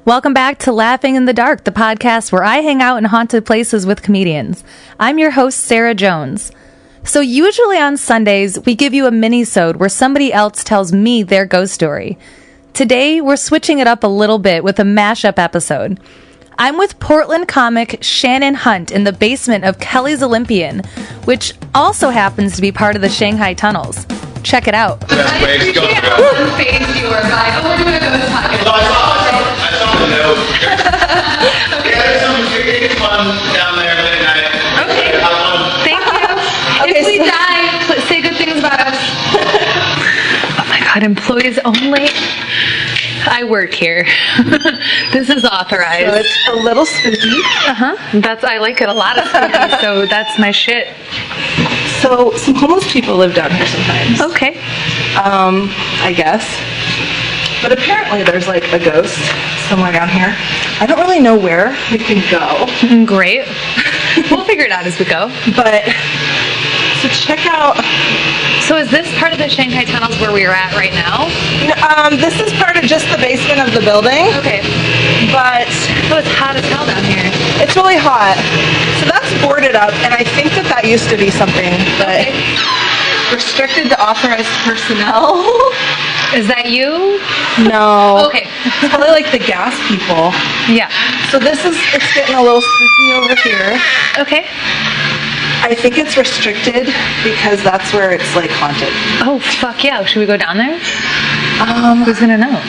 Welcome back to Laughing in the Dark, the podcast where I hang out in haunted places with comedians. I'm your host, Sarah Jones. So usually on Sundays, we give you a minisode where somebody else tells me their ghost story. Today, we're switching it up a little bit with a mashup episode. I'm with Portland comic Shannan Hunt in the basement of Kelly's Olympian, which also happens to be part of the Shanghai Tunnels. Check it out. I appreciate how unfazed you were by, we're doing a ghost podcast. I saw the note. Okay. Yeah, there's some fun down there midnight. Okay. Thank you. Okay, if we die, say good things about us. Oh my god, employees only. I work here. This is authorized. So it's a little spooky. I like it a lot of spooky, so that's my shit. So some homeless people live down here sometimes. Okay. I guess. But apparently there's like a ghost somewhere down here. I don't really know where it can go. Great. We'll figure it out as we go. But so check out. So is this part of the Shanghai Tunnels where we are at right now? This is part of just the basement of the building. Okay. But it's hot as hell down here. it's really hot. So that's boarded up, and I think that used to be something that restricted to authorized personnel. Is that you? No. Okay. It's probably like the gas people. Yeah. So it's getting a little spooky over here. Okay. I think it's restricted because that's where it's like haunted. Oh, fuck yeah. Should we go down there? Who's gonna know?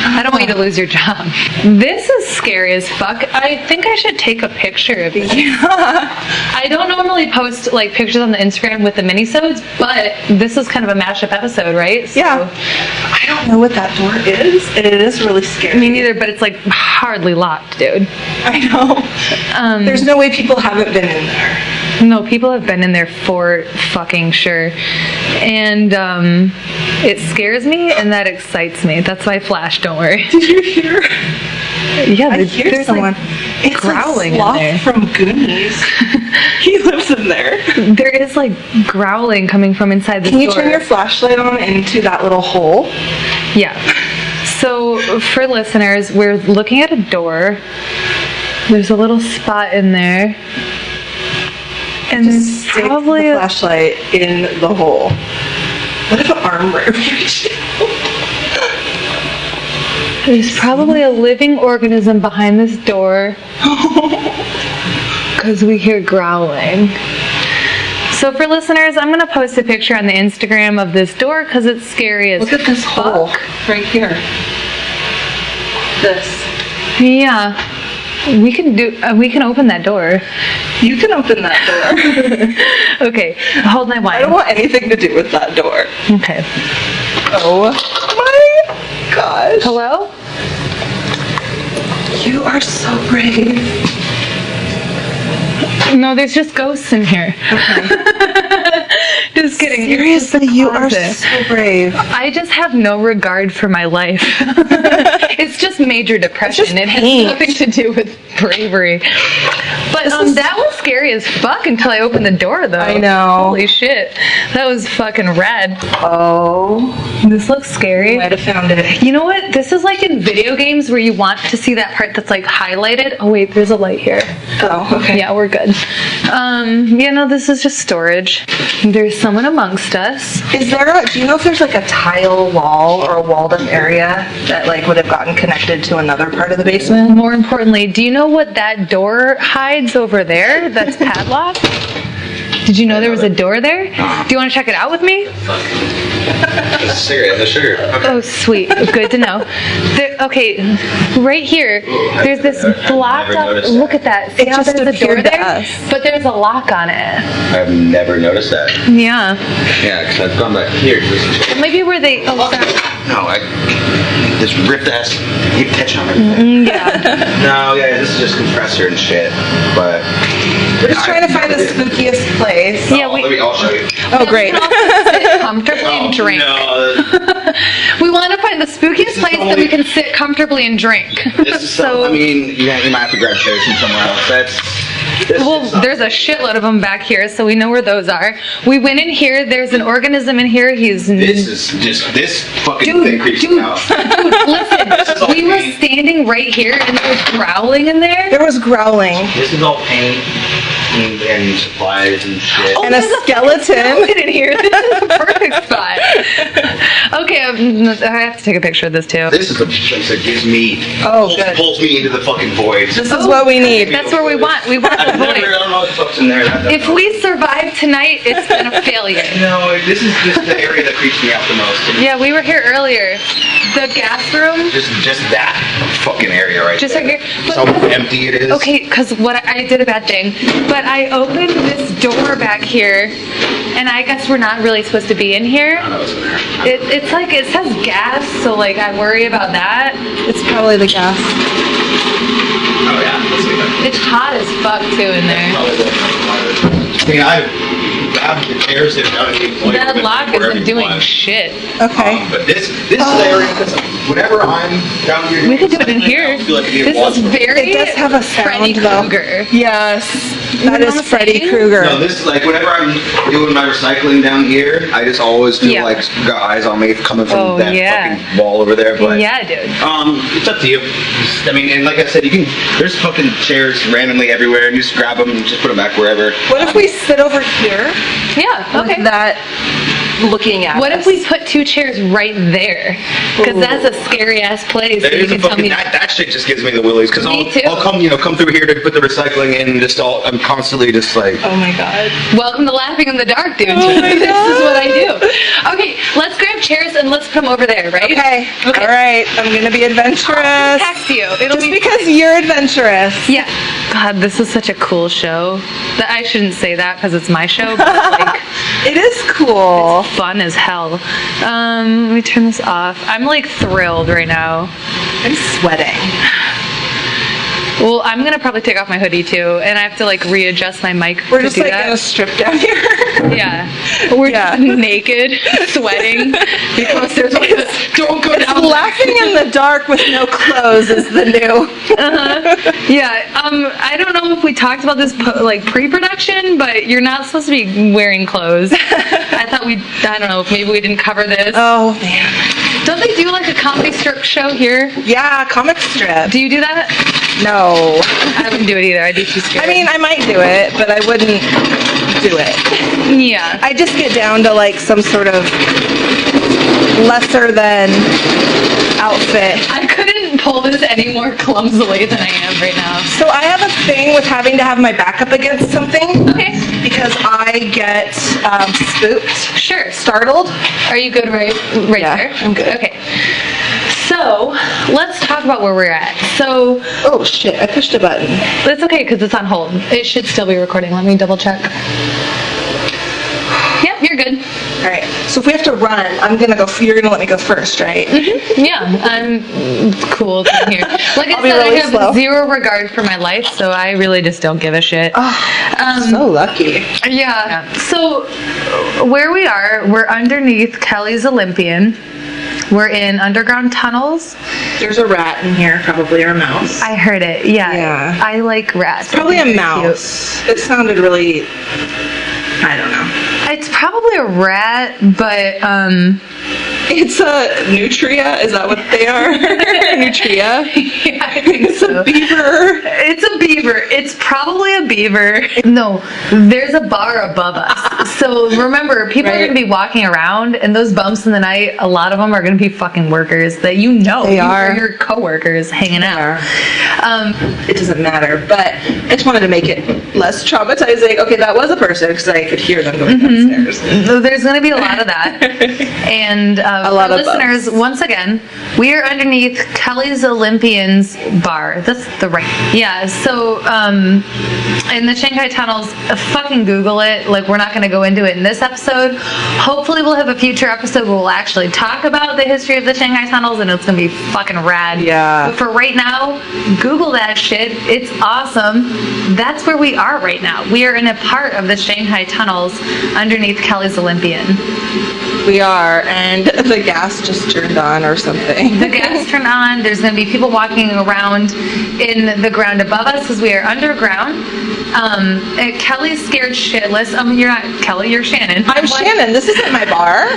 I don't want you to lose your job. This is scary as fuck. I think I should take a picture of it. I don't normally post like pictures on the Instagram with the minisodes, but this is kind of a mashup episode, right? So, Yeah. I don't know what that door is, and it is really scary. Me neither, but it's like hardly locked, dude. I know. There's no way people haven't been in there. No, people have been in there for fucking sure. And it scares me and that excites me. That's why I flashed, don't worry. Did you hear? Yeah, I hear there's someone. Like it's growling like Sloth in there. from Goonies. He lives in there. There is like growling coming from inside the door. Can you turn your flashlight on into that little hole? Yeah. So for listeners, we're looking at a door. There's a little spot in there. And Just stick probably the flashlight in the hole. What if an arm reached? There's probably a living organism behind this door because we hear growling. So for listeners, I'm going to post a picture on the Instagram of this door because it's scary as Look at this hole right here. This. Yeah. We can open that door. You can open that door. Okay, hold my wine. I don't want anything to do with that door. Okay. Oh my gosh. Hello? You are so brave. No, there's just ghosts in here. Okay. Just kidding. Seriously, you are closet. so brave. I just have no regard for my life. It's just major depression. It's just it has paint. nothing to do with bravery. But that was scary as fuck until I opened the door, though. I know. Holy shit. That was fucking rad. Oh. This looks scary. Might have found it. You know what? This is like in video games where you want to see that part that's like highlighted. Oh wait, there's a light here. Oh, okay. Yeah, we're good. This is just storage. There's someone amongst us. Do you know if there's like a tile wall or a walled up area that like would have gotten connected to another part of the basement? More importantly, do you know what that door hides over there that's padlocked? Did you know there was a door there? Do you want to check it out with me? There's a cigarette in the sugar. Okay. Oh, sweet. Good to know. Okay, right here, there's this blocked up. Look at that. See It how just there's a door appeared to there? us. But there's a lock on it. I've never noticed that. Yeah. Yeah, because I've gone back here. Maybe where they. Oh, sorry. No, this ripped ass. Keep catching on everything. Yeah. No, yeah, this is just compressor and shit. But We're just trying to find the spookiest place. Yeah, I'll show you. Oh, great. Sit comfortably and drink. No, We want to find the spookiest place that we can sit comfortably and drink. this is so. I mean, you might have to grab chairs from somewhere else. Well, there's a shitload of them back here, so we know where those are. We went in here. There's an organism in here. This is just this fucking thing creeps me out. Listen, we were standing right here, and there was growling in there. There was growling. This is all paint and supplies and shit. And a skeleton. In here. This is a perfect spot. Okay, I have to take a picture of this too. This is a place that gives me pulls me into the fucking void. This is what we need. That's where we want. We want the void. I don't know what the fuck's in there. If we survive tonight, it's been a failure. No, this is just the area that creeps me out the most. Yeah, we were here earlier. The gas room. Just that fucking area right Just there. right here. But how empty it is. Okay, because what I did a bad thing, but I opened this door back here, and I guess we're not really supposed to be in here. I know it's in there. It's like it says gas, so like I worry about that. It's probably the gas. Oh yeah, let's leave it. It's hot as fuck too in there. I mean, I've grabbed the chairs that have done it. That lock isn't doing shit. Okay. But this is the area because whenever I'm down here, We could do it in here. I feel like it'd be a This is walk- very It does have a sound, Freddy though. Krueger. Yes. That know is what I'm Freddy saying? Krueger. No, this is like whenever I'm doing my recycling down here, I just always feel Yeah. like got eyes on me coming from Oh, that yeah. fucking wall over there. But Yeah, dude. it's up to you. I mean, and like I said, you can. There's fucking chairs randomly everywhere, and you just grab them and just put them back wherever. What if we sit over here? Yeah, okay. With that looking at What us? if we put two chairs right there? Because that's a scary ass place. That so you is a can tell fucking, me. that shit just gives me the willies because Me too. I'll come through here to put the recycling in and I'm constantly just like Oh my god. Welcome to Laughing in the Dark, dude. Oh my This God. is what I do. Okay, let's grab chairs and let's put them over there, right? Okay. All right. I'm gonna be adventurous. Text you. It'll Just be because you're adventurous. Yeah. God, this is such a cool show. That I shouldn't say that because it's my show, but like It is cool. fun as hell. Let me turn this off. I'm like thrilled right now. I'm sweating. Well, I'm gonna probably take off my hoodie too, and I have to like readjust my mic We're to just do like that. gonna strip down here. Yeah, we're just naked, sweating because there's like a don't go down. Laughing in the dark with no clothes is the new. Yeah, I don't know if we talked about this like pre-production, but you're not supposed to be wearing clothes. I don't know if maybe we didn't cover this. Oh man. Don't they do like a comedy strip show here? Yeah, comic strip. Do you do that? No. I wouldn't do it either. I'd be too scared. I mean, I might do it, but I wouldn't do it. yeah. I just get down to like some sort of lesser than outfit. I couldn't pull this any more clumsily than I am right now. So I have a thing with having to have my back up against something. Okay. Because I get spooked, Sure. startled. Are you good right Yeah, there? I'm good. Okay. So, let's talk about where we're at. So, Oh shit, I pushed a button. that's okay because it's on hold. It should still be recording. Let me double check. Yep, you're good. All right. So if we have to run, you're gonna let me go first, right? Yeah, I'm cool with being here. Like I I'll be said, really I have slow. zero regard for my life, so I really just don't give a shit. So lucky. Yeah. So where we are, we're underneath Kelly's Olympian. We're in underground tunnels. There's a rat in here, probably, or a mouse. I heard it. Yeah. Yeah. I like rats. Probably They're a very mouse. It sounded really. I don't know. cute. It's probably a rat, but It's a nutria. Is that what they are? Nutria. yeah, I think It's so. a beaver. It's a beaver. It's probably a beaver. No, there's a bar above us. So remember, people are Right. going to be walking around, and those bumps in the night, a lot of them are going to be fucking workers that you know. They are. Your coworkers hanging out. It doesn't matter, but I just wanted to make it less traumatizing. Okay, that was a person because I could hear them going downstairs. So there's going to be a lot of that. And A lot for of listeners, bumps. once again, we are underneath Kelly's Olympian's bar. That's the right. Yeah. So in the Shanghai Tunnels, fucking Google it. Like, we're not going to go into it in this episode. Hopefully, we'll have a future episode where we'll actually talk about the history of the Shanghai Tunnels, and it's going to be fucking rad. Yeah. But for right now, Google that shit. It's awesome. That's where we are right now. We are in a part of the Shanghai Tunnels underneath Kelly's Olympian. We are, and the gas just turned on or something. The gas turned on. There's going to be people walking around in the ground above us because we are underground. Kelly's scared shitless. You're not Kelly, you're Shannon. I'm Shannon. This isn't my bar.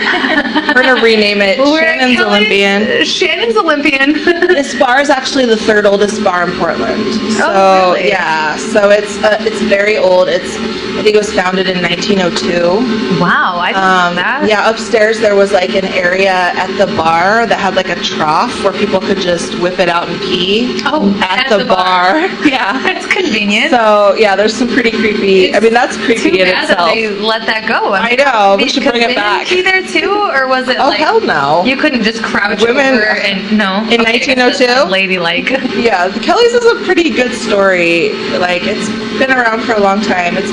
We're going to rename it Shannon's Olympian. Shannon's Olympian. This bar is actually the third oldest bar in Portland. So, really? Yeah. So it's very old. I think it was founded in 1902. Wow, I didn't know that. Yeah, upstairs there was like an area at the bar that had like a trough where people could just whip it out and pee. Oh, at the bar. Yeah. That's convenient. So, yeah, there's some pretty creepy. that's creepy Too in bad itself. That they let that go. I know. We should bring it back. Could women pee there too, or was it Oh, hell no. You couldn't just crouch Women, over and no. In 1902? Ladylike. Yeah, the Kelly's is a pretty good story. Like, it's been around for a long time. It's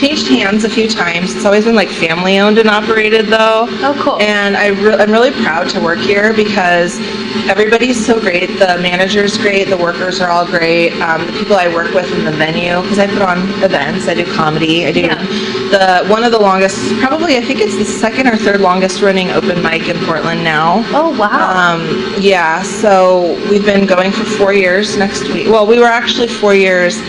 changed hands a few times. It's always been like family owned and operated though. Oh, cool. And I'm really proud to work here because everybody's so great. The manager's great. The workers are all great. The people I work with in the venue, because I put on events. I do comedy. I do one of the longest, probably I think it's the second or third longest running open mic in Portland now. Oh, wow. Yeah, so we've been going for 4 years next week. Well, we were actually 4 years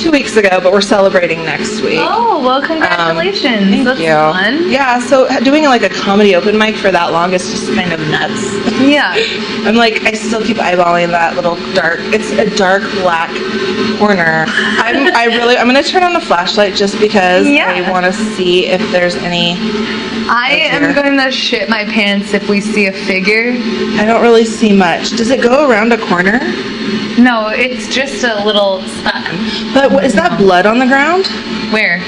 2 weeks ago, but we're celebrating next week. Oh, well, congratulations. Thank That's you. fun. Yeah, so doing like a comedy open mic for that long is just kind of nuts. Yeah. I still keep eyeballing that little it's a dark black corner. I'm going to turn on the flashlight just because I want to see if there's any. I am going to shit my pants if we see a figure. I don't really see much. Does it go around a corner? No, it's just a little spot. But is that blood on the ground? Where?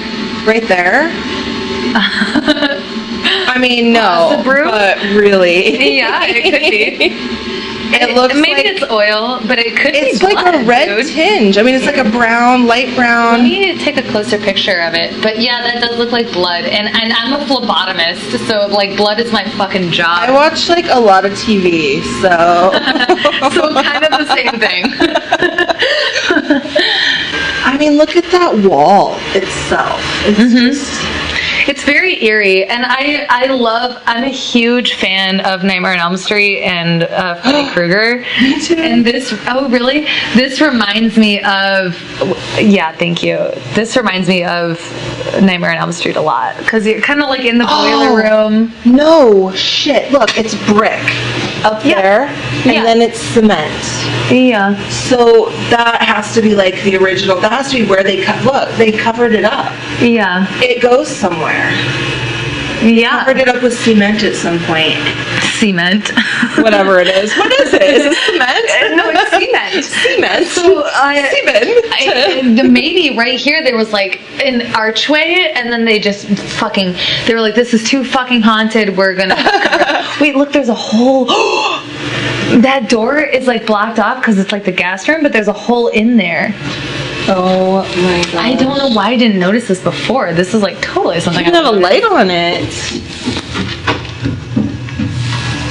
Right there? I mean, no, but really. Yeah, it could be. It looks maybe like it's oil, but it could be it's blood, like a red dude. tinge. I mean, it's like a brown, light brown. Let me take a closer picture of it. But yeah, that does look like blood. And I'm a phlebotomist, so like blood is my fucking job. I watch like a lot of TV, so so kind of the same thing. I mean, look at that wall itself. It's just. It's very eerie, and I'm a huge fan of Nightmare on Elm Street and Freddy Krueger. Me too. And this reminds me of, thank you. This reminds me of Nightmare on Elm Street a lot, because you're kind of like in the boiler room. No shit. Look, it's brick up there, and then it's cement. Yeah. So that has to be like the original. That has to be where they they covered it up. Yeah. It goes somewhere. Yeah. Covered it up with cement at some point. Cement. Whatever it is. What is it? Is it cement? No, it's cement. Cement. So Cement. Maybe right here there was like an archway, and then they were like, this is too fucking haunted. We're gonna wait. Look, there's a hole. That door is like blocked off because it's like the gas room, but there's a hole in there. Oh my god. I don't know why I didn't notice this before. This is like totally something. You can have a light on it.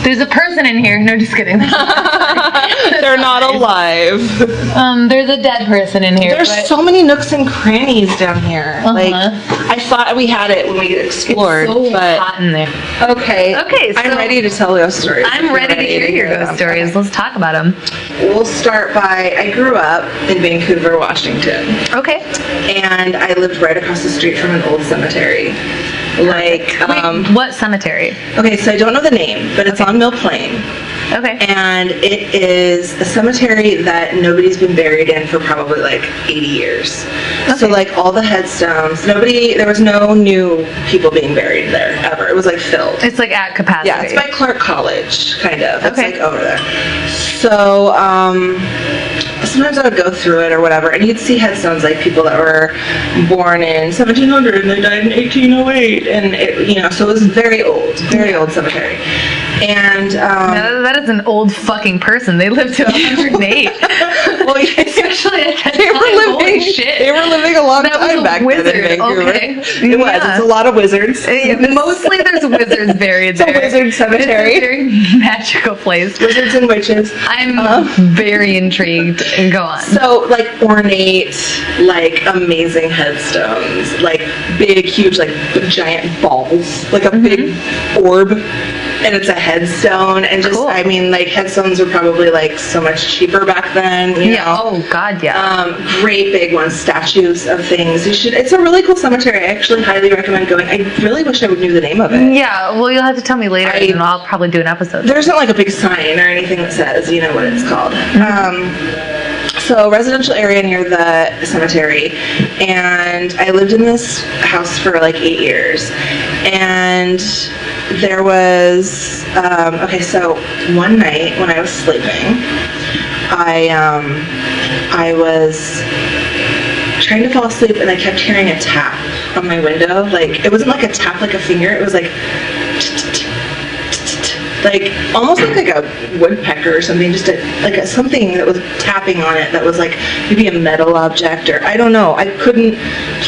There's a person in here. No, just kidding. They're not alive. There's a dead person in here. There's so many nooks and crannies down here. Like, I thought we had it when we explored. It's so but hot in there. Okay, so I'm ready to tell ghost stories. I'm ready to hear your ghost stories. Let's talk about them. We'll start by, I grew up in Vancouver, Washington. Okay. And I lived right across the street from an old cemetery. Like, Wait, what cemetery? Okay, so I don't know the name, but it's on Mill Plain. Okay. And it is a cemetery that nobody's been buried in for probably like 80 years. Okay. So like all the headstones, there was no new people being buried there ever. It was like filled. It's like at capacity. Yeah, it's by Clark College, kind of. It's okay. like over there. So, sometimes I would go through it or whatever, and you'd see headstones like people that were born in 1700 and they died in 1808, and so it was very old cemetery. And that is an old fucking person. They lived to 108. Well, yeah, especially at that they time. were living. Holy shit. They were living a long time back then in Vancouver. Okay. It was. It's a lot of wizards. Mostly there's wizards buried there. It's a wizard cemetery. It's a very magical place. Wizards and witches. I'm very intrigued. Go on. So, like, ornate, like, amazing headstones. Like, big, huge, like, giant balls. Like a big orb. and it's a headstone, and just, Cool. I mean, like, headstones were probably, like, so much cheaper back then, you Yeah. know? Oh, God, yeah. Great big ones, statues of things. It's a really cool cemetery. I actually highly recommend going. I really wish I would knew the name of it. Yeah, well, you'll have to tell me later, and I'll probably do an episode. There's not, like, a big sign or anything that says, you know, what it's called. So, residential area near the cemetery, and I lived in this house for like 8 years, and there was, okay, so one night when I was sleeping, I was trying to fall asleep, and I kept hearing a tap on my window. Like, it wasn't like a tap like a finger, it was like almost like a woodpecker or something, just something that was tapping on it that was like maybe a metal object, or I don't know. I couldn't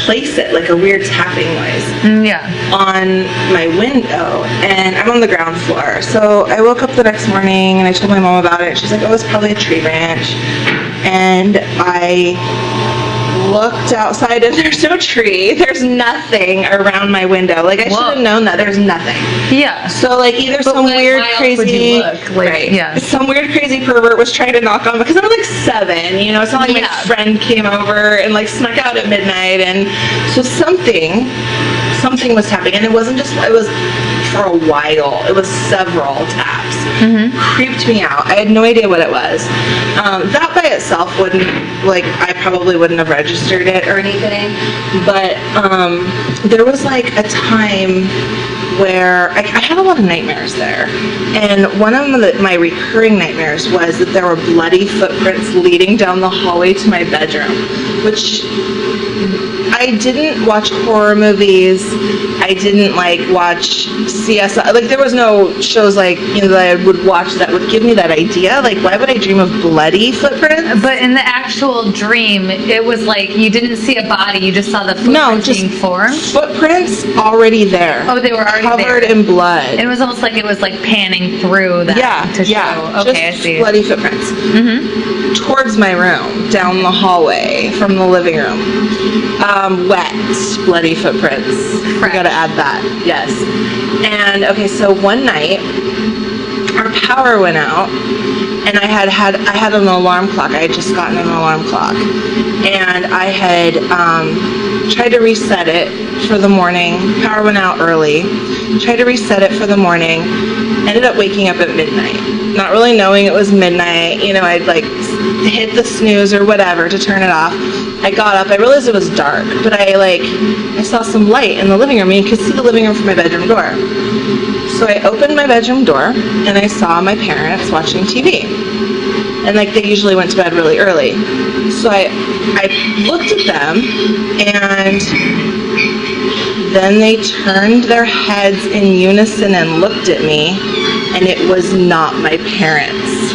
place it, like a weird tapping noise on my window, and I'm on the ground floor. So I woke up the next morning and I told my mom about it. She's like, oh, it's probably a tree branch. And I looked outside and there's no tree. There's nothing around my window. Like, I should have known that. There's nothing. Yeah. So, like, either some weird crazy, some weird crazy pervert was trying to knock on, because I was like 7, you know. It's not like my friend came over and like snuck out at midnight, and so something was happening, and it wasn't just, it was for a while. It was several taps. Creeped me out. I had no idea what it was. That by itself wouldn't, like, I probably wouldn't have registered it or anything, but there was like a time where I had a lot of nightmares there, and one of my recurring nightmares was that there were bloody footprints leading down the hallway to my bedroom, which I didn't watch horror movies. I didn't like watch CSI. Like, there was no shows like, you know, that I would watch that would give me that idea. Like, why would I dream of bloody footprints? But in the actual dream, it was like you didn't see a body, you just saw the footprints being formed? Footprints already there. Oh, they were already covered there. in blood. It was almost like it was like panning through that to show. Okay, just I see. Bloody footprints. Towards my room, down the hallway from the living room. Wet, bloody footprints. We gotta add that. Yes. And okay, so one night our power went out, and I had an alarm clock. I had just gotten an alarm clock, and I had tried to reset it for the morning. Power went out early. Tried to reset it for the morning. Ended up waking up at midnight, not really knowing it was midnight. You know, I'd like hit the snooze or whatever to turn it off. I got up. I realized it was dark, but I saw some light in the living room. You could see the living room from my bedroom door. So I opened my bedroom door, and I saw my parents watching TV. And like, they usually went to bed really early. So I looked at them, and then they turned their heads in unison and looked at me, and it was not my parents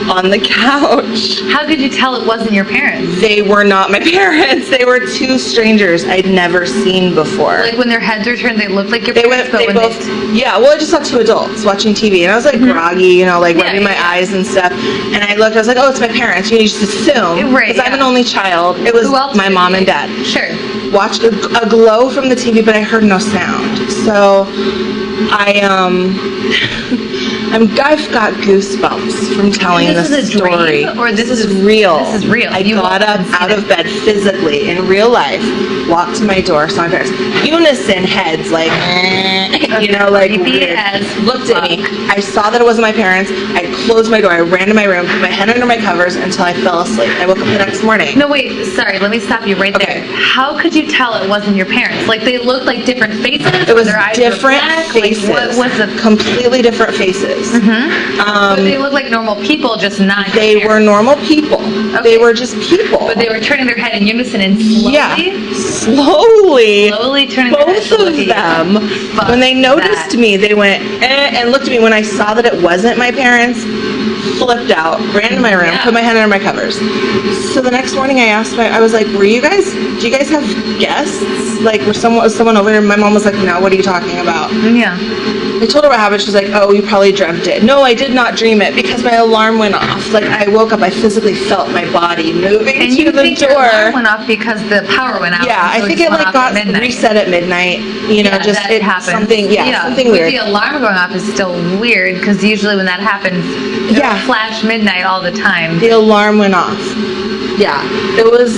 on the couch. How could you tell it wasn't your parents? They were not my parents. They were two strangers I'd never seen before. Like, when their heads were turned, they looked like your Well, parents, I just saw two adults watching TV, and I was like groggy, you know, like rubbing my eyes and stuff, and I looked, I was like, oh, it's my parents. You just assume, because I'm an only child. It was my mom and dad. Sure. Watched a glow from the TV, but I heard no sound. So I've got goosebumps from telling this story. Or this is real. This is real. I got up out of bed physically in real life, walked to my door, saw my parents. Unison heads, like, you know, like weird. Looked at me. I saw that it wasn't my parents. I closed my door. I ran to my room, put my head under my covers until I fell asleep. I woke up the next morning. No, wait. Sorry. Let me stop you right there. How could you tell it wasn't your parents? Like, they looked like different faces? It was their eyes different faces. Like, what was it? Completely different faces. But they looked like normal people, just not. They were normal people. Okay. They were just people. But they were turning their head in unison and slowly. Yeah, slowly turning both their head. Both of them. When they noticed me, they went and looked at me. When I saw that it wasn't my parents, flipped out, ran to my room, put my head under my covers. So the next morning, I was like, do you guys have guests? Like, was someone over here? My mom was like, no, what are you talking about? Yeah. I told her what happened. She's like, oh, you probably dreamt it. No, I did not dream it because my alarm went off. Like, I woke up, I physically felt my body moving And to you the think door. your alarm went off because the power went out? Yeah, I so it think just it went like off got at midnight. reset at midnight. You know, Yeah, just that it happens. something. Yeah, something but weird. the alarm going off is still weird because usually when that happens, it'll flash midnight all the time. The alarm went off. Yeah, it was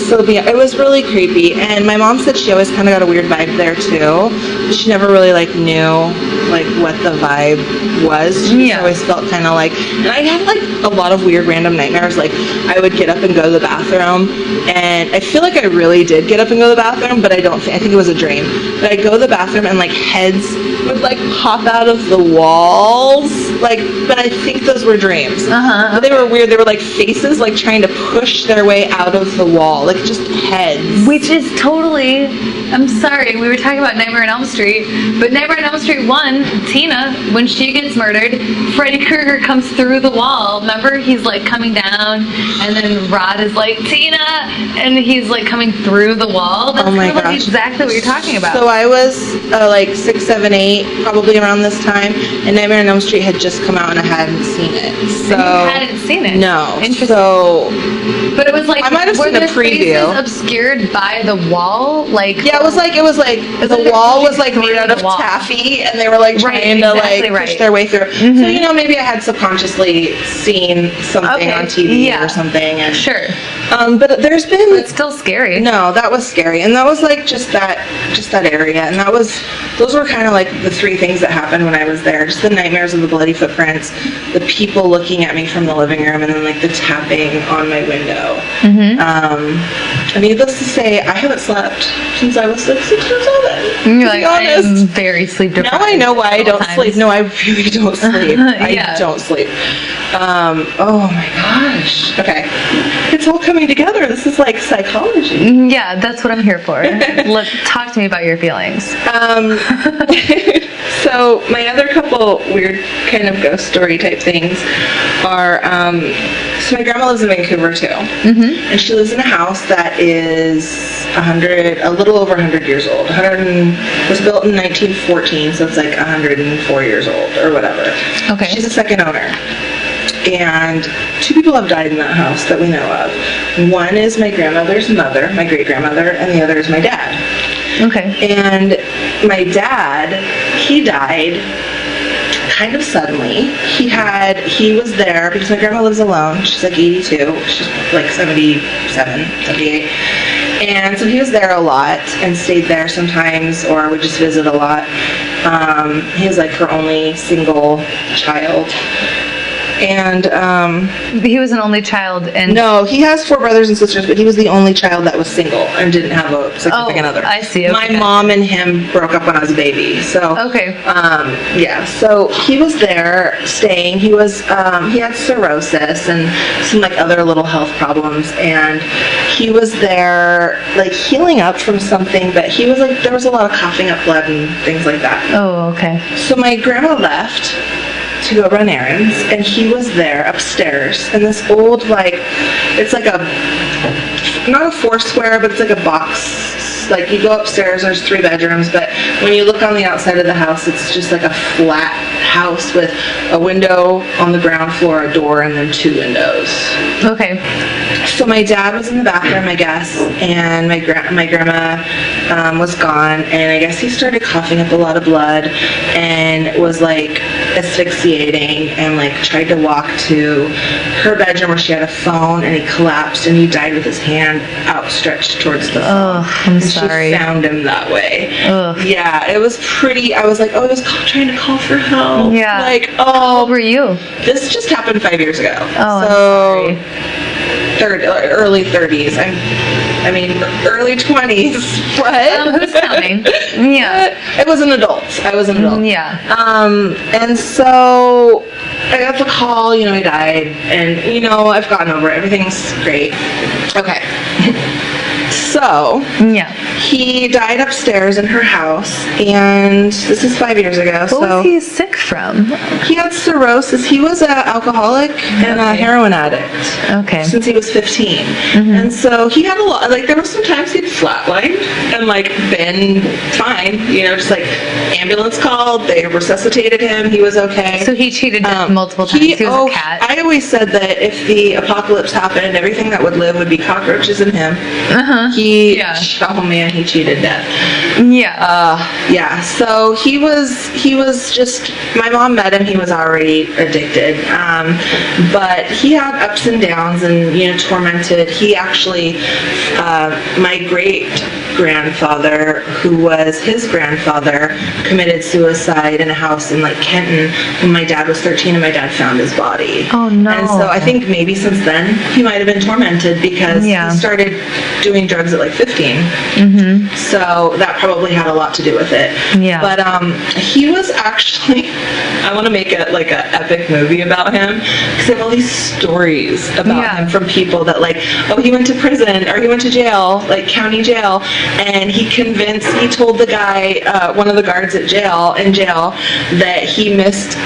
so it was really creepy. And my mom said she always kind of got a weird vibe there too. She never really like knew like what the vibe was. She just always felt kind of like, and I had like a lot of weird random nightmares. Like I would get up and go to the bathroom, and I feel like I really did get up and go to the bathroom, but I think it was a dream. But I'd go to the bathroom and like heads would like pop out of the walls, like, but I think those were dreams. But they were weird. They were like faces like trying to push their way out of the wall, like just heads. Which is totally, I'm sorry, we were talking about Nightmare on Elm Street, but Nightmare on Elm Street 1, Tina, when she gets murdered, Freddy Krueger comes through the wall. Remember? He's like coming down, and then Rod is like, Tina! And he's like coming through the wall. That's Oh my kind of like gosh. exactly what you're talking about. So I was like 6, 7, 8, probably around this time, and Nightmare on Elm Street had just come out and I hadn't seen it. So you hadn't seen it? No. Interesting. So But it was like, I might have were seen a their preview. faces obscured by the wall? Like, yeah, it was like the wall was like made out of the wall. taffy, and they were like Right, trying to exactly like push right. their way through. So you know, maybe I had subconsciously seen something on TV or something. And, Sure. but there's been. It's still scary. No, that was scary, and that was like just that area, and those were kind of like the 3 things that happened when I was there. Just the nightmares of the bloody footprints, the people looking at me from the living room, and then like the tapping on my window. And needless to say, I haven't slept since I was like 6 years old. And you're to be like, I am honest. very sleep deprived. Now I know why I don't times. sleep. No, I really don't sleep. Yeah. I don't sleep. Oh my gosh. Okay. It's all coming together. This is like psychology. Yeah, that's what I'm here for. Talk to me about your feelings. So my other couple weird kind of ghost story type things are, so my grandma lives in Vancouver too. And she lives in a house that is a little over 100 years old. Was built in 1914, so it's like 104 years old or whatever. Okay. She's a second owner. And 2 people have died in that house that we know of. One is my grandmother's mother, my great-grandmother, and the other is my dad. Okay. And my dad, he died kind of suddenly. He was there because my grandma lives alone. She's like 82. She's like 77, 78. And so he was there a lot and stayed there sometimes or would just visit a lot. He was like her only single child. And he was an only child, and no, he has 4 brothers and sisters, but he was the only child that was single and didn't have a significant other. I see. My mom and him broke up when I was a baby, so okay. Yeah, so he was there staying. He had cirrhosis and some like other little health problems, and he was there like healing up from something, but he was like there was a lot of coughing up blood and things like that. Oh, okay. So my grandma left to go run errands, and he was there upstairs in this old, like, it's like not a 4-square, but it's like a box. Like, you go upstairs, there's 3 bedrooms, but when you look on the outside of the house, it's just like a flat house with a window on the ground floor, a door, and then 2 windows. Okay. So my dad was in the bathroom, I guess, and my grandma was gone, and I guess he started coughing up a lot of blood and was like asphyxiating and like tried to walk to her bedroom where she had a phone, and he collapsed and he died with his hand outstretched towards the phone. Oh, I'm sorry. She found him that way. Ugh. Yeah, it was pretty. I was like, oh, I was trying to call for help. Yeah. Like, How old were you? This just happened 5 years ago. Oh, I'm sorry. Early 30s. I mean, early 20s. What? Who's counting? Yeah. It was an adult. I was an adult. Yeah. And so I got the call, he died, and, I've gotten over it. Everything's great. Okay. So, Yeah. he died upstairs in her house, and this is 5 years ago. What was he sick from? He had cirrhosis. He was an alcoholic and a heroin addict. Okay. Since he was 15. And so he had a lot, like, there were some times he'd flatlined and, like, been fine, just, like, ambulance called. They resuscitated him. He was okay. So he cheated death multiple times. He was a cat. I always said that if the apocalypse happened, everything that would live would be cockroaches and him. Oh man, he cheated death. Yeah. So he was just, my mom met him, he was already addicted. But he had ups and downs and, tormented. He actually, my great-grandfather, who was his grandfather, committed suicide in a house in Kenton when my dad was 13 and my dad found his body. Oh no. And so I think maybe since then he might have been tormented because he started doing drugs at 15. Mm-hmm. So that probably had a lot to do with it. Yeah. But he was actually, I want to make it an epic movie about him because I have all these stories about him from people that he went to prison or he went to jail, county jail, and he told the guy, one of the guards in jail, that he missed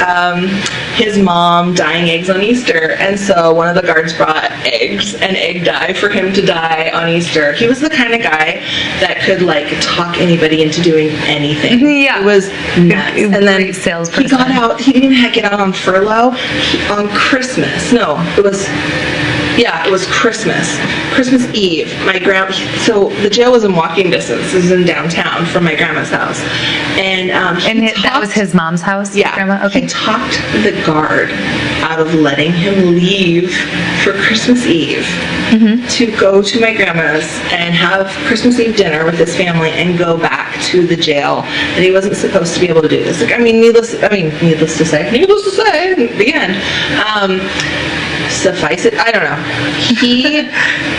his mom dyeing eggs on Easter, and so one of the guards brought eggs and egg dye for him to dye on Easter. He was the kind of guy that could talk anybody into doing anything. Yeah. It was nuts. And then he got out, he didn't even get out on furlough on Christmas. No, it was Christmas Eve. So the jail was in walking distance. This is in downtown from my grandma's house. And that was his mom's house? Yeah. Grandma? Okay. He talked the guard out of letting him leave for Christmas Eve to go to my grandma's and have Christmas Eve dinner with his family and go back to the jail. And he wasn't supposed to be able to do this. Needless to say, in the end. Suffice it, I don't know.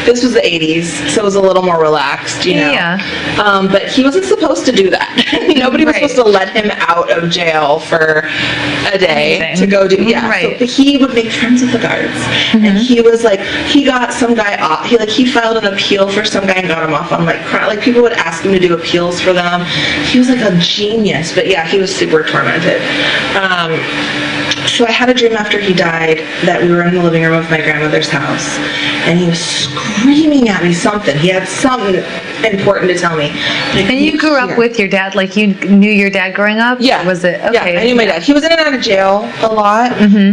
This was the 80s, so it was a little more relaxed, Yeah. But he wasn't supposed to do that. Nobody was supposed to let him out of jail for a day to go do, Right. So he would make friends with the guards. And he was he got some guy off, he filed an appeal for some guy and got him off on people would ask him to do appeals for them. He was a genius, but he was super tormented. So I had a dream after he died that we were in the living room of my grandmother's house, and he was screaming at me something. He had something important to tell me. And you grew up with your dad, you knew your dad growing up? Yeah. Was it? Okay. Yeah, I knew my dad. He was in and out of jail a lot,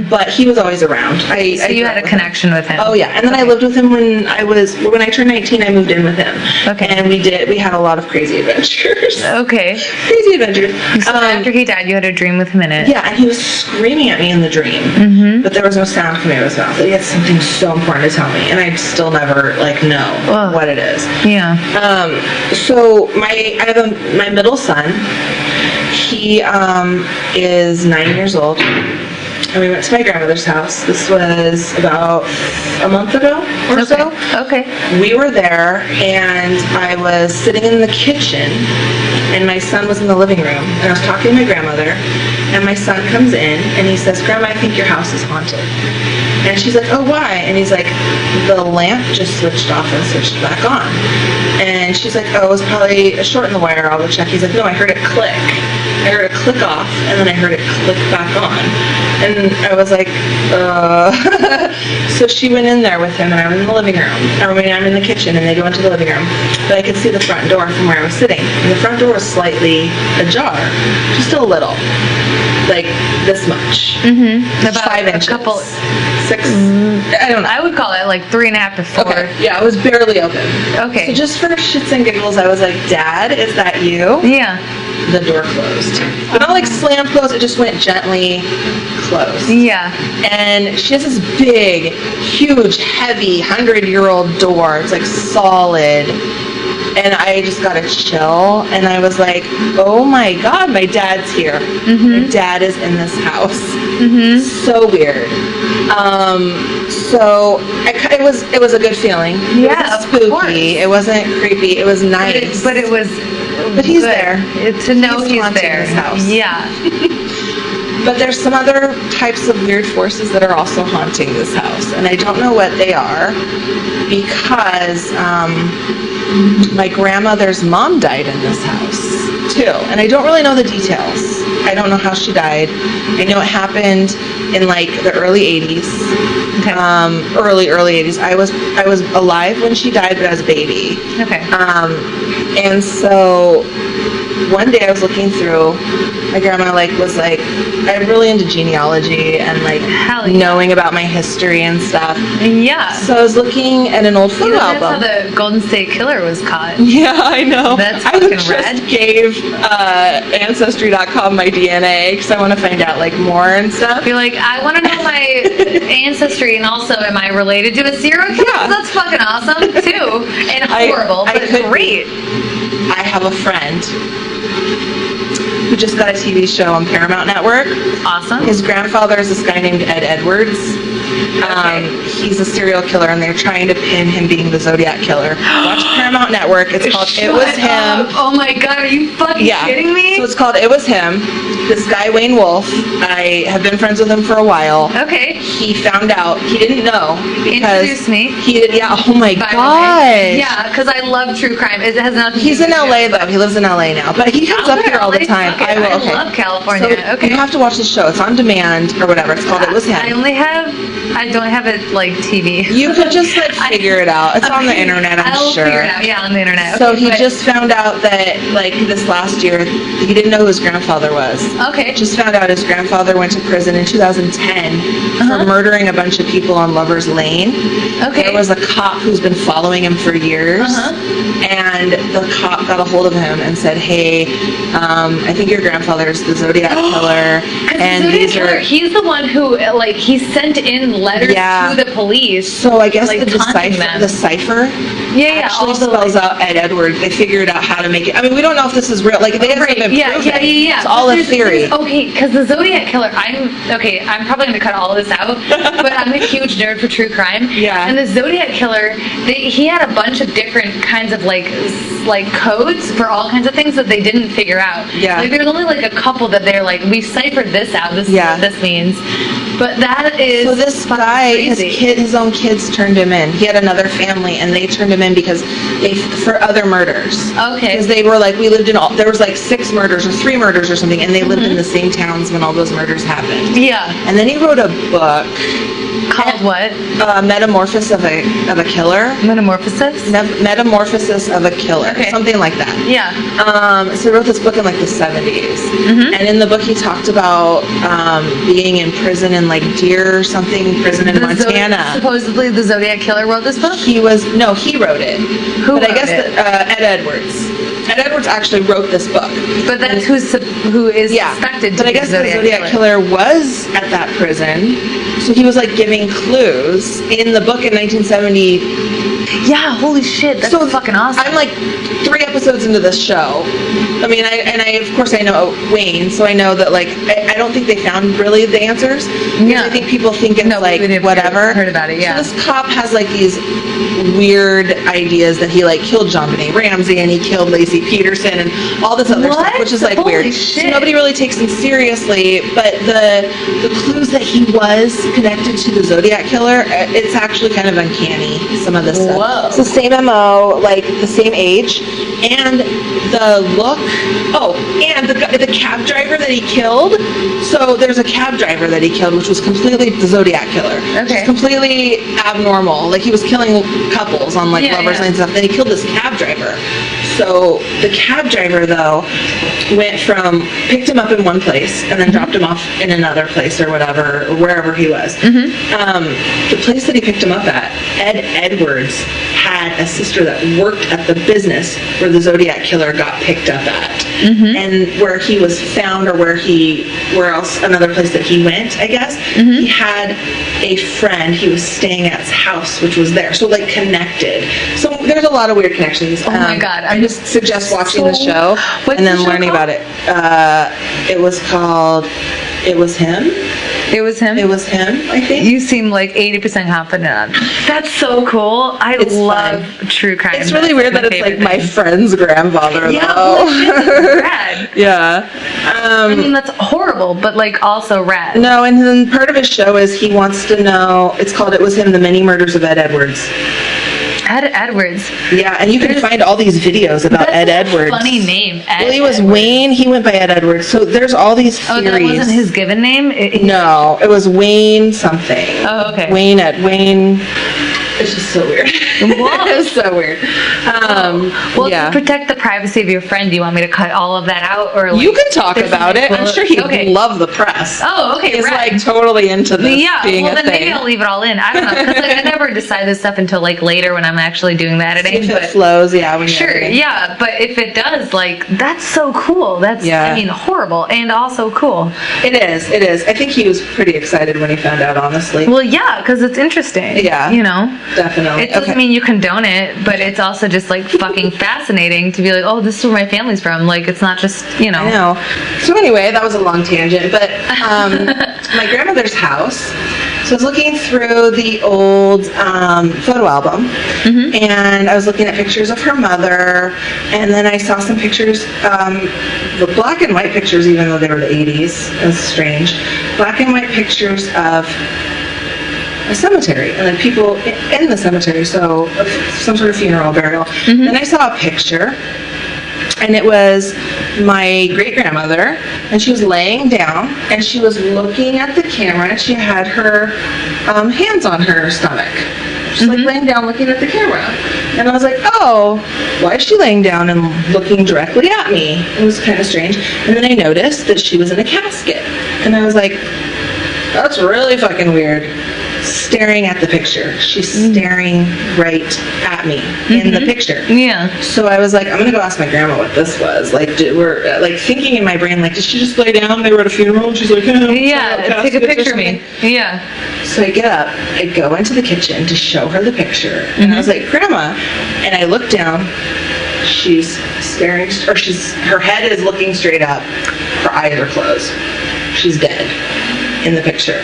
but he was always around. So you had a connection with him? Oh yeah, and then I lived with him when I turned 19, I moved in with him. Okay. And we had a lot of crazy adventures. Okay. Crazy adventures. So after he died, you had a dream with him in it? Yeah, and he was screaming at me in the dream, but there was no sound coming out of his mouth. He had something so important to tell me, and I'd still never know what it is. Yeah. So I have my middle son. He is 9 years old, and we went to my grandmother's house. This was about a month ago or so. Okay. We were there, and I was sitting in the kitchen, and my son was in the living room, and I was talking to my grandmother, and my son comes in, and he says, "Grandma, I think your house is haunted." And she's like, "Oh, why?" And he's like, "The lamp just switched off and switched back on." And she's like, "Oh, it was probably a short in the wire. I'll go check." He's like, "No, I heard it click. I heard it click off, and then I heard it click back on." And I was like, So she went in there with him, and I was in the living room. I'm in the kitchen, and they go into the living room. But I could see the front door from where I was sitting. And the front door was slightly ajar, just a little. This much. About 5 inches. A couple... 6, I don't know. I would call it 3.5 to 4. Okay. Yeah, it was barely open. Okay. So just for shits and giggles, I was like, "Dad, is that you?" Yeah. The door closed. But not slammed closed, it just went gently closed. Yeah. And she has this big, huge, heavy, 100-year-old door. It's solid. And I just got a chill, and I was like, "Oh my God, my dad's here. My dad is in this house." So weird. So it was a good feeling. Yeah, it wasn't spooky. It wasn't creepy. It was nice. But it was. But he's good. there. To know he's haunting there. This house. Yeah. But there's some other types of weird forces that are also haunting this house, and I don't know what they are because my grandmother's mom died in this house too, and I don't really know the details. I don't know how she died. I know it happened in the early 80s. Okay. Early 80s. I was alive when she died, but I was a baby. Okay. And so one day I was looking through, my grandma was like, I'm really into genealogy and Hell yeah. knowing about my history and stuff. Yeah. So I was looking at an old photo That's album. how the Golden State Killer was caught. Yeah, I know. That's I fucking just rad. gave Ancestry.com my DNA because I want to find out more and stuff. Be like, I want to know my ancestry, and also, am I related to a serial killer? Yeah. That's fucking awesome too, and horrible, I but could be. great. I have a friend who just got a TV show on Paramount Network. Awesome. His grandfather is this guy named Ed Edwards. Okay. He's a serial killer, and they're trying to pin him being the Zodiac Killer. Watch Paramount Network. It's called It Was Shut Him. up. Oh my god, are you fucking kidding me? So it's called It Was Him. This guy, Wayne Wolf, I have been friends with him for a while. Okay. He found out, he didn't know. Because Introduce me. Oh my By the way. gosh. Yeah, because I love true crime. It has nothing He's to do in with LA it. though. He lives in LA now, but he comes up here all the time. I love California. So Okay. you have to watch the show. It's on demand or whatever. It's called It Was Him. I don't have it TV. You could just figure it out. It's on the internet, I'm sure. I'll figure it out. Yeah, on the internet. So Okay, he but- just found out that this last year he didn't know who his grandfather was. Okay. Just found out his grandfather went to prison in 2010 for murdering a bunch of people on Lover's Lane. Okay. There was a cop who's been following him for years, and the cop got a hold of him and said, "Hey, I think your grandfather's the Zodiac Killer, and the Zodiac these Killer, are." he's the one who he sent in letters Yeah. to the police. So I guess taunting them. the cipher Yeah, actually all the, spells out Ed Edwards. They figured out how to make it. I mean, we don't know if this is real. They haven't even Yeah. proven it. It's all a theory. Okay, because the Zodiac Killer, I'm probably going to cut all of this out, but I'm a huge nerd for true crime. Yeah. And the Zodiac Killer, he had a bunch of different kinds of codes for all kinds of things that they didn't figure out. Yeah. There's only a couple that they're we ciphered this out. This is what this means. But that is So this guy, crazy. his own kids turned him in. He had another family, and they turned him in because for other murders. Okay. Because they were we lived in there was 6 murders or 3 murders or something, and they lived in the same towns when all those murders happened. Yeah. And then he wrote a book Called what? Metamorphosis of a Killer. Metamorphosis? Metamorphosis of a Killer. Okay. Something like that. Yeah. So he wrote this book in the 70s. And in the book he talked about being in prison in Deer or something, prison in Montana. Supposedly the Zodiac Killer wrote this book? He wrote it. Who But I wrote guess it? Ed Edwards. Ed Edwards actually wrote this book. But that's who is suspected to but I be guess the the Zodiac Killer was at that prison, so he was giving clues in the book in 1970. Yeah, holy shit, that's fucking awesome. I'm 3 episodes into this show. I mean, I of course I know Wayne, so I know that I don't think they found really the answers. Yeah. I think people think it's we didn't whatever. heard about it. Yeah. So this cop has these weird ideas that he killed John Benet Ramsey and he killed Lacey Peterson and all this other stuff, which is Holy weird. shit. So nobody really takes him seriously. But the clues that he was connected to the Zodiac Killer, it's actually kind of uncanny. Some of this stuff. Whoa. It's the same MO, the same age, and the look. Oh, and the cab driver that he killed. So there's a cab driver that he killed, which was completely the Zodiac Killer. Okay. Just completely abnormal. He was killing couples on Lover's Lane and stuff. Then he killed this cab driver. So the cab driver though picked him up in one place and then dropped him off in another place or whatever, or wherever he was. The place that he picked him up at, Ed Edwards had a sister that worked at the business where the Zodiac Killer got picked up at. And where he was found, or where else, another place that he went, I guess, he had a friend he was staying at's house, which was there. So connected. So there's a lot of weird connections. Oh my god. I just suggest watching the show What's and then the show learning called? about it. It was called It Was Him. It was him? It was him, I think. You seem 80% confident on. That's so cool. I It's love fun. true crime. It's really weird that it's favorite my thing. friend's grandfather, Yeah, though. holy shit, that's rad. Yeah. I mean, that's horrible, but also rad. No, and then part of his show is he wants to know, it's called It Was Him, The Many Murders of Ed Edwards. Ed Edwards. Yeah, and you can find all these videos about Ed That's a Edwards. funny name. Ed Well, he was Edwards. Wayne, he went by Ed Edwards. So there's all these Oh, theories. that wasn't his given name? No, it was Wayne something. Oh, okay. Wayne. It's just so weird. It's so weird. Well, to protect the privacy of your friend, do you want me to cut all of that out, or you can talk about it? I'm sure he'd love the press. Oh, okay. He's like totally into this being a then thing. Maybe I'll leave it all in. I don't know, because I never decide this stuff until later when I'm actually doing the editing. If it flows, when sure, yeah. But if it does, that's so cool. That's horrible and also cool. It is. I think he was pretty excited when he found out. Honestly. Well, yeah, because it's interesting. Yeah. Definitely. It doesn't mean you condone it, but it's also just fucking fascinating to be like, oh, this is where my family's from. It's not just, I know. So anyway, that was a long tangent, but my grandmother's house. So I was looking through the old photo album, and I was looking at pictures of her mother, and then I saw some pictures, the black and white pictures, even though they were the 80s. It was strange. Black and white pictures of a cemetery and people in the cemetery, so some sort of funeral, burial. Then I saw a picture, and it was my great-grandmother, and she was laying down, and she was looking at the camera, and she had her hands on her stomach. She's laying down looking at the camera. And I was like, oh, why is she laying down and looking directly at me? It was kind of strange. And then I noticed that she was in a casket. And I was like, that's really fucking weird. Staring at the picture. She's staring right at me in the picture. Yeah. So I was like, I'm gonna go ask my grandma what this was. We're thinking in my brain, did she just lay down? They were at a funeral, and she's like, take a picture of me. Yeah. So I get up, I go into the kitchen to show her the picture, and I was like, Grandma, and I look down. She's staring, her head is looking straight up. Her eyes are closed. She's dead in the picture.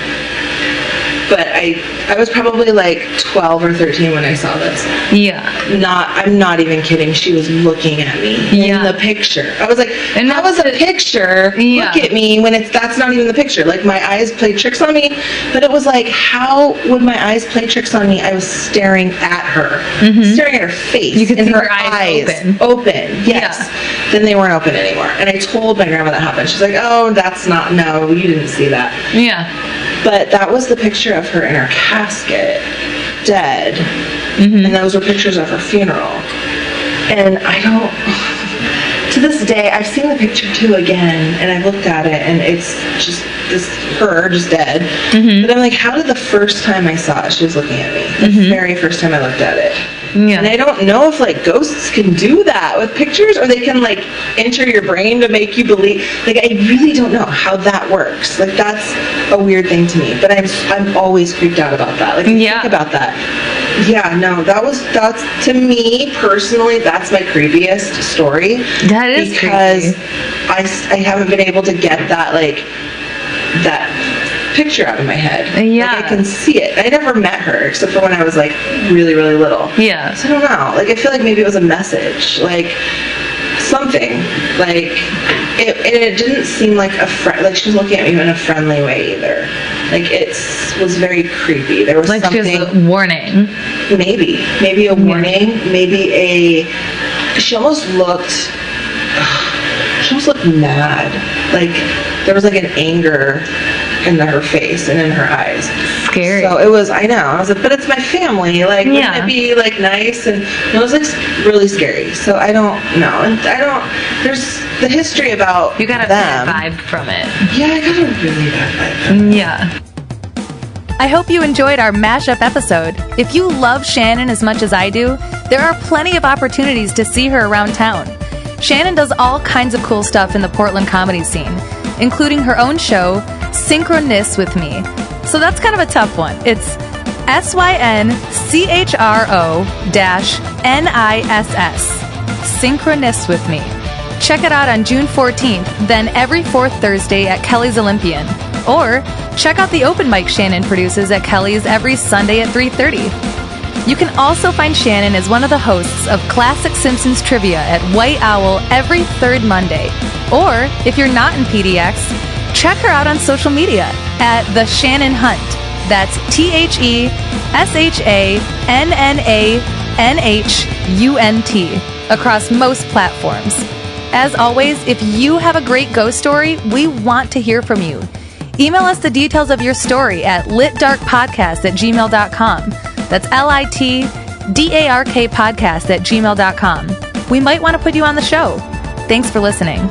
But I was probably 12 or 13 when I saw this. Yeah. I'm not even kidding. She was looking at me in the picture. I was like, how was a picture look at me when that's not even the picture? My eyes played tricks on me. But it was how would my eyes play tricks on me? I was staring at her. Staring at her face. You could see her eyes open. Yes. Yeah. Then they weren't open anymore. And I told my grandma that happened. She's like, oh, no, you didn't see that. Yeah. But that was the picture of her in her casket, dead. And those were pictures of her funeral. And to this day, I've seen the picture too again, and I looked at it, and it's just her just dead. But I'm like, how did the first time I saw it, she was looking at me. The very first time I looked at it. Yeah. And I don't know if ghosts can do that with pictures, or they can enter your brain to make you believe. I really don't know how that works. That's a weird thing to me. But I'm always creeped out about that. Think about that. Yeah, no, that's to me personally, that's my creepiest story. That is because creepy. I haven't been able to get that that picture out of my head. Yeah. I can see it. I never met her except for when I was really, really little. Yeah. So I don't know. I feel like maybe it was a message. Something. It didn't seem like she was looking at me in a friendly way either. It was very creepy. There was something. She was a warning. Maybe a warning. Maybe she almost looked mad. There was an anger in her face and in her eyes. Scary. So it was, I know. I was like, but it's my family. Wouldn't it be nice? And it was really scary. So I don't know. And there's the history about you got a bad vibe from it. Yeah, I got a really bad vibe from it. Yeah. I hope you enjoyed our mashup episode. If you love Shannan as much as I do, there are plenty of opportunities to see her around town. Shannan does all kinds of cool stuff in the Portland comedy scene, including her own show, Synchronous with Me. So that's kind of a tough one. It's SYNCHRO-NISS. Synchronous with Me. Check it out on June 14th, then every fourth Thursday at Kelly's Olympian. Or check out the open mic Shannan produces at Kelly's every Sunday at 3:30. You can also find Shannan as one of the hosts of Classic Simpsons Trivia at White Owl every third Monday. Or, if you're not in PDX, check her out on social media at The Shannan Hunt. That's TheShannanHunt across most platforms. As always, if you have a great ghost story, we want to hear from you. Email us the details of your story at litdarkpodcast@gmail.com. That's LITDARK podcast@gmail.com. We might want to put you on the show. Thanks for listening.